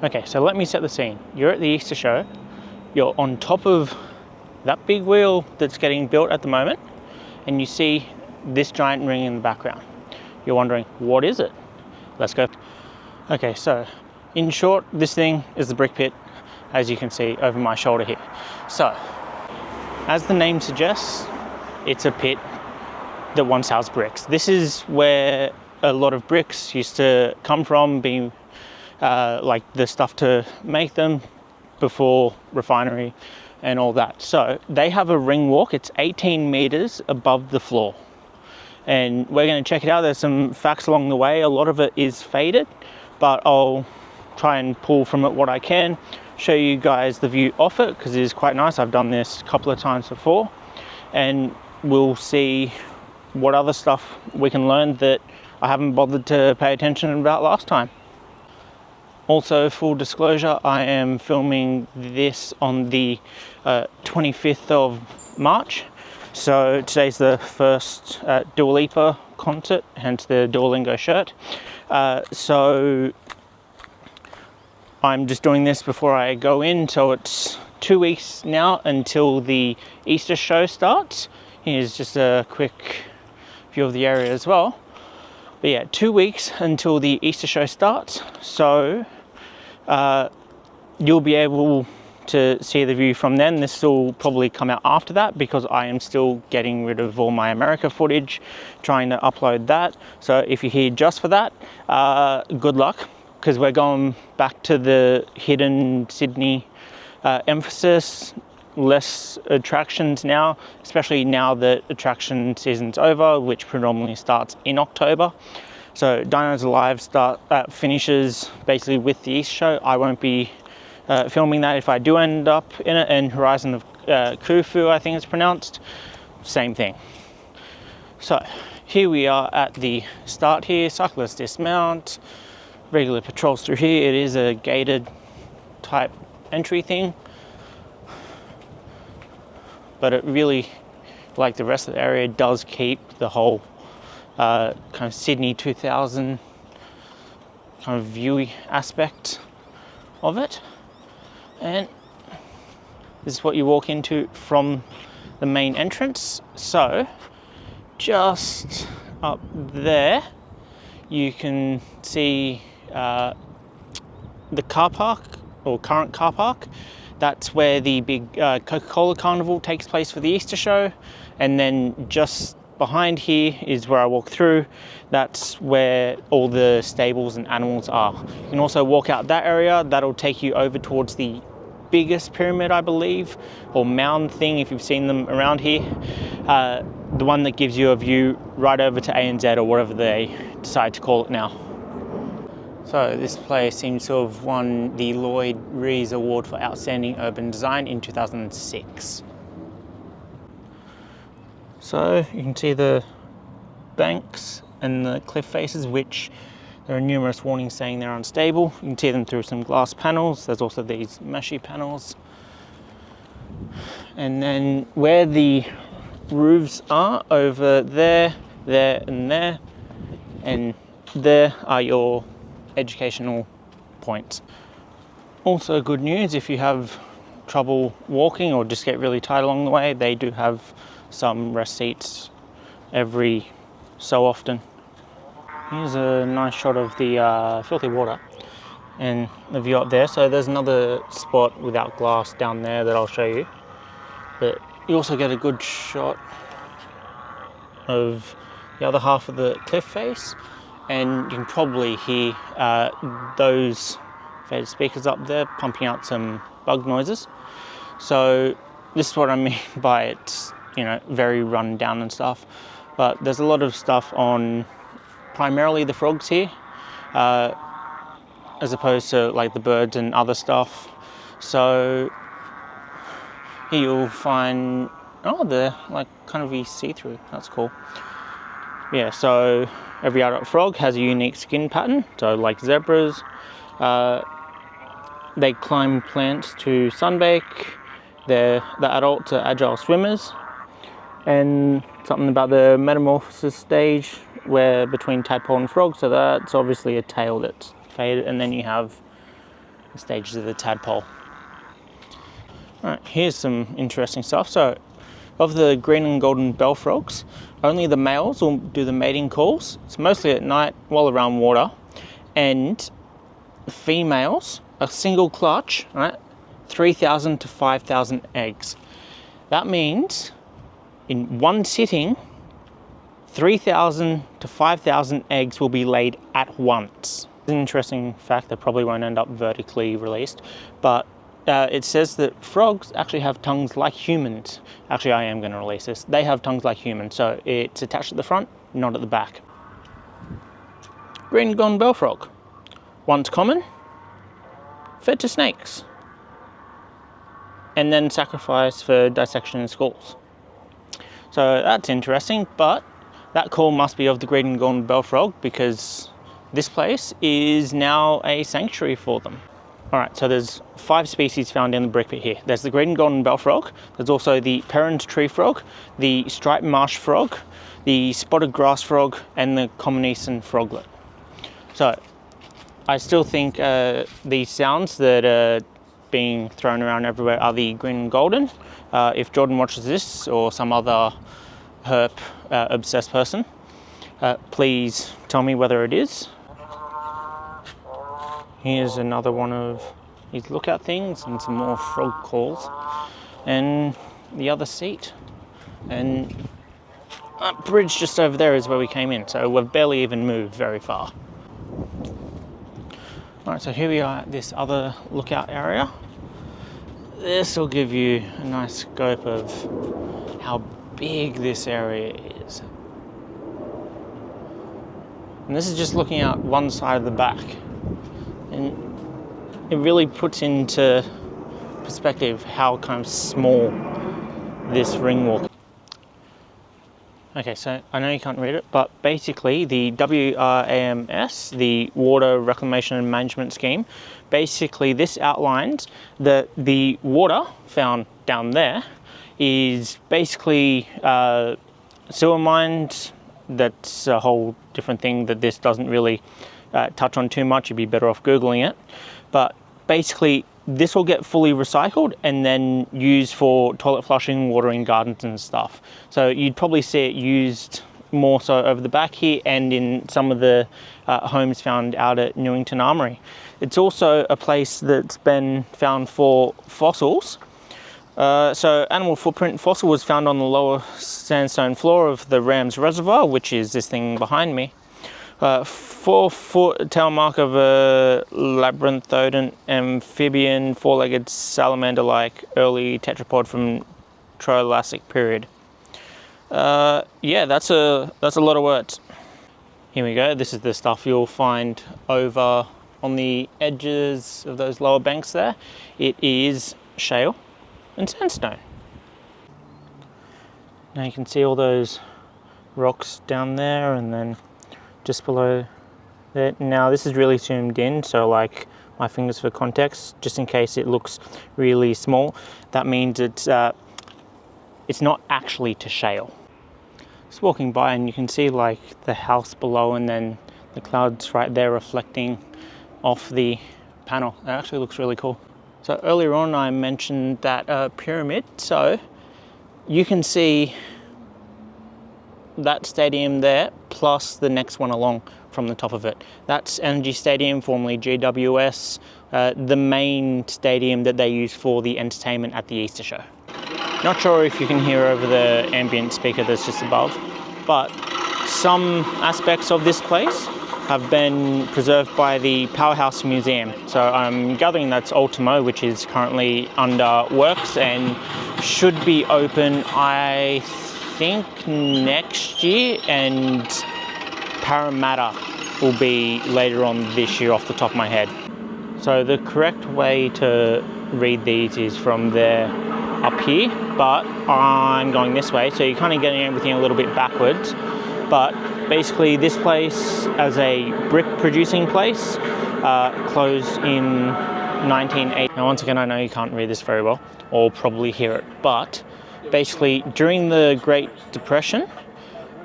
Okay, so let me set the scene. You're at the Easter show. You're on top of that big wheel that's getting built at the moment, and you see this giant ring in the background. You're wondering, what is it? Let's go. Okay, so in short, this thing is the brick pit, as you can see over my shoulder here. So, as the name suggests, it's a pit that once housed bricks. This is where a lot of bricks used to come from, being like the stuff to make them before refinery and all that. So they have a ring walk. It's 18 meters above the floor, and we're going to check it out. There's some facts along the way. A lot of it is faded, but I'll try and pull from it what I can, show you guys the view off it, because it is quite nice. I've done this a couple of times before, and we'll see what other stuff we can learn that I haven't bothered to pay attention about last time. Also, full disclosure, I am filming this on the 25th of March. So today's the first Dua Lipa concert, hence the Duolingo shirt. So I'm just doing this before I go in. So it's 2 weeks now until the Easter show starts. Here's just a quick view of the area as well. But yeah, 2 weeks until the Easter show starts. So you'll be able to see the view from then. This will probably come out after that, because I am still getting rid of all my America footage, trying to upload that. So if you're here just for that, good luck, because we're going back to the hidden Sydney emphasis. Less attractions now, especially now that attraction season's over, which predominantly starts in October. So Dinos Alive finishes basically with the Easter show. I won't be filming that if I do end up in it. And Horizon of Khufu, I think it's pronounced, same thing. So here we are at the start here. Cyclists dismount, regular patrols through here. It is a gated type entry thing, but it really, like the rest of the area, does keep the whole kind of Sydney 2000 kind of viewy aspect of it. And this is what you walk into from the main entrance. So just up there you can see the car park, or current car park. That's where the big Coca-Cola carnival takes place for the Easter show. And then just behind here is where I walk through. That's where all the stables and animals are. You can also walk out that area. That'll take you over towards the biggest pyramid, I believe, or mound thing, if you've seen them around here. The one that gives you a view right over to ANZ, or whatever they decide to call it now. So this place seems to have won the Lloyd Rees Award for Outstanding Urban Design in 2006. So you can see the banks and the cliff faces, which there are numerous warnings saying they're unstable. You can see them through some glass panels. There's also these meshy panels. And then where the roofs are, over there, there and there, and there are your educational points. Also good news, if you have trouble walking or just get really tired along the way, they do have some rest seats every so often. Here's a nice shot of the filthy water and the view up there. So there's another spot without glass down there that I'll show you, but you also get a good shot of the other half of the cliff face. And you can probably hear those faded speakers up there pumping out some bug noises. So this is what I mean by it's, you know, very run down and stuff. But there's a lot of stuff on primarily the frogs here, as opposed to like the birds and other stuff. So here you'll find, oh, they're like kind of see-through. That's cool. Yeah, so every adult frog has a unique skin pattern. So like zebras, they climb plants to sunbake. The adults are agile swimmers. And something about the metamorphosis stage, where between tadpole and frog, so that's obviously a tail that's faded. And then you have stages of the tadpole. Alright, here's some interesting stuff. So, of the green and golden bell frogs, only the males will do the mating calls. It's mostly at night while around water. And the females, a single clutch, right, 3,000 to 5,000 eggs. That means in one sitting, 3,000 to 5,000 eggs will be laid at once. It's an interesting fact that probably won't end up vertically released, but it says that frogs actually have tongues like humans. Actually, I am going to release this. They have tongues like humans, so it's attached at the front, not at the back. Green and golden bell frog. Once common, fed to snakes, and then sacrificed for dissection in schools. So that's interesting, but that call must be of the green and golden bell frog because this place is now a sanctuary for them. Alright, so there's 5 species found in the brickpit here. There's the green and golden bell frog, there's also the Perrin's tree frog, the striped marsh frog, the spotted grass frog, and the common eastern froglet. So, I still think these sounds that are being thrown around everywhere are the green and golden. If Jordan watches this, or some other herp obsessed person, please tell me whether it is. Here's another one of these lookout things and some more frog calls. And the other seat. And that bridge just over there is where we came in, so we've barely even moved very far. Alright, so here we are at this other lookout area. This will give you a nice scope of how big this area is. And this is just looking out one side of the back. And it really puts into perspective how kind of small this ring walk is. Okay, so I know you can't read it, but basically the WRAMS, the Water Reclamation and Management Scheme, basically this outlines that the water found down there is basically sewer mines. That's a whole different thing that this doesn't really touch on too much. You'd be better off Googling it. But basically this will get fully recycled and then used for toilet flushing, watering gardens and stuff. So you'd probably see it used more so over the back here and in some of the homes found out at Newington Armoury. It's also a place that's been found for fossils. So animal footprint fossil was found on the lower sandstone floor of the Rams Reservoir, which is this thing behind me. 4-foot tail mark of a labyrinthodont amphibian, 4-legged salamander-like early tetrapod from Triassic period. Yeah, that's a lot of words. Here we go. This is the stuff you'll find over on the edges of those lower banks there. It is shale and sandstone. Now you can see all those rocks down there and then just below there. Now this is really zoomed in, so like my fingers for context, just in case it looks really small. That means it's not actually to shale. Just walking by and you can see like the house below and then the clouds right there reflecting off the panel. It actually looks really cool. So earlier on I mentioned that pyramid, so you can see that stadium there plus the next one along from the top of it. That's Energy Stadium, formerly GWS, the main stadium that they use for the entertainment at the Easter show. Not sure if you can hear over the ambient speaker that's just above, but some aspects of this place have been preserved by the Powerhouse Museum. So I'm gathering that's Ultimo, which is currently under works and should be open, I think, next year, and Parramatta will be later on this year off the top of my head. So the correct way to read these is from there up here, but I'm going this way, so you're kind of getting everything a little bit backwards. But basically this place, as a brick producing place, closed in 1980. Now once again, I know you can't read this very well or probably hear it, but basically during the Great Depression,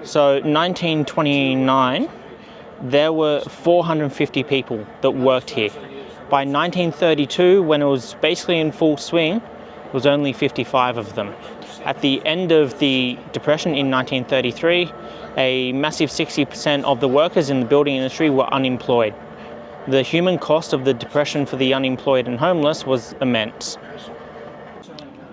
so 1929, there were 450 people that worked here. By 1932, when it was basically in full swing, it was only 55 of them. At the end of the Depression in 1933, a massive 60% of the workers in the building industry were unemployed. The human cost of the Depression for the unemployed and homeless was immense.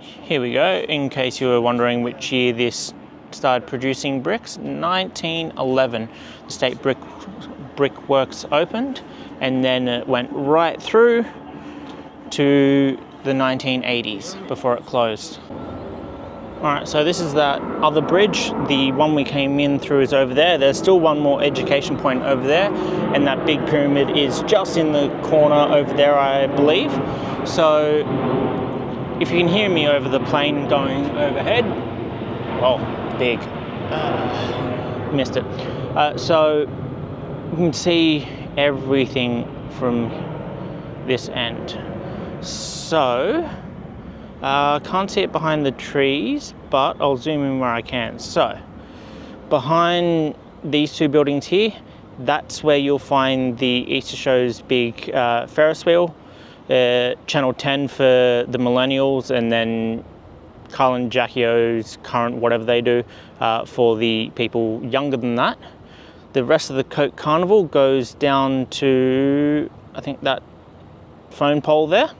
Here we go, in case you were wondering which year this started producing bricks. 1911, the State Brickworks opened, and then it went right through to the 1980s before it closed. Alright, so this is that other bridge. The one we came in through is over there. There's still one more education point over there, and that big pyramid is just in the corner over there, I believe. So if you can hear me over the plane going overhead, oh, big, missed it. So you can see everything from this end. So I can't see it behind the trees, but I'll zoom in where I can. So behind these two buildings here, that's where you'll find the Easter Show's big Ferris wheel, Channel 10 for the millennials, and then Carl and Jackie O's current whatever they do for the people younger than that. The rest of the Coke Carnival goes down to, I think, that phone pole there.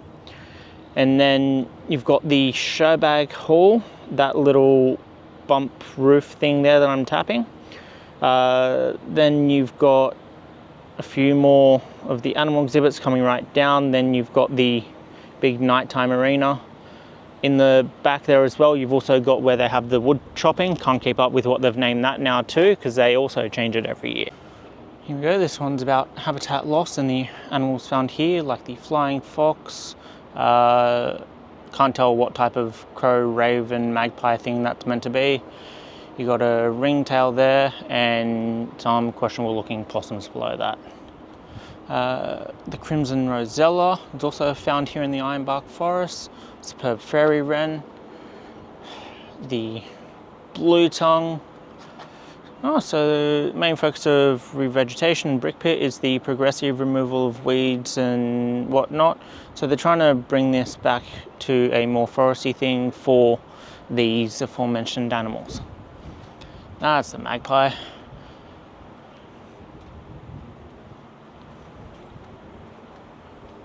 And then you've got the Showbag Hall, that little bump roof thing there that I'm tapping. Then you've got a few more of the animal exhibits coming right down. Then you've got the big nighttime arena. In the back there as well, you've also got where they have the wood chopping. Can't keep up with what they've named that now too, because they also change it every year. Here we go, this one's about habitat loss and the animals found here, like the flying fox. Can't tell what type of crow, raven, magpie thing that's meant to be. You got a ringtail there and some questionable looking possums below that. The crimson rosella is also found here in the ironbark forest. Superb fairy wren. The blue tongue. Oh, so the main focus of revegetation and brickpit is the progressive removal of weeds and whatnot. So they're trying to bring this back to a more foresty thing for these aforementioned animals. That's the magpie.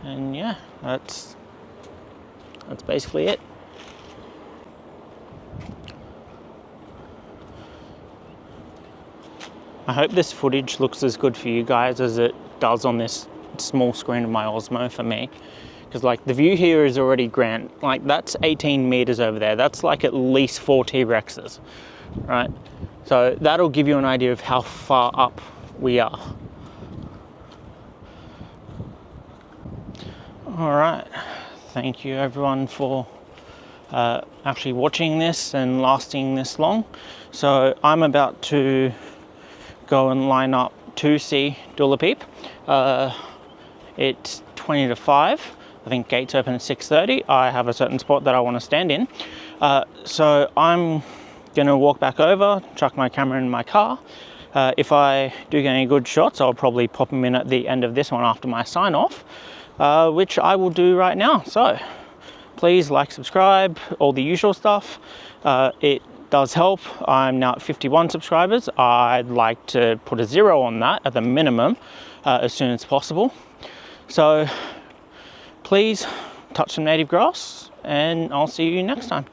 And yeah, that's basically it. I hope this footage looks as good for you guys as it does on this small screen of my Osmo for me. Because like the view here is already grand. Like that's 18 meters over there. That's like at least 4 T-Rexes, right? So that'll give you an idea of how far up we are. All right, thank you everyone for actually watching this and lasting this long. So I'm about to go and line up to see Dula Peep. It's 20 to 5. I think gates open at 6:30. I have a certain spot that I want to stand in. So I'm gonna walk back over, chuck my camera in my car. If I do get any good shots, I'll probably pop them in at the end of this one after my sign off, which I will do right now. So please like, subscribe, all the usual stuff. It does help. I'm now at 51 subscribers. I'd like to put a 0 on that at the minimum as soon as possible. So please touch some native grass and I'll see you next time.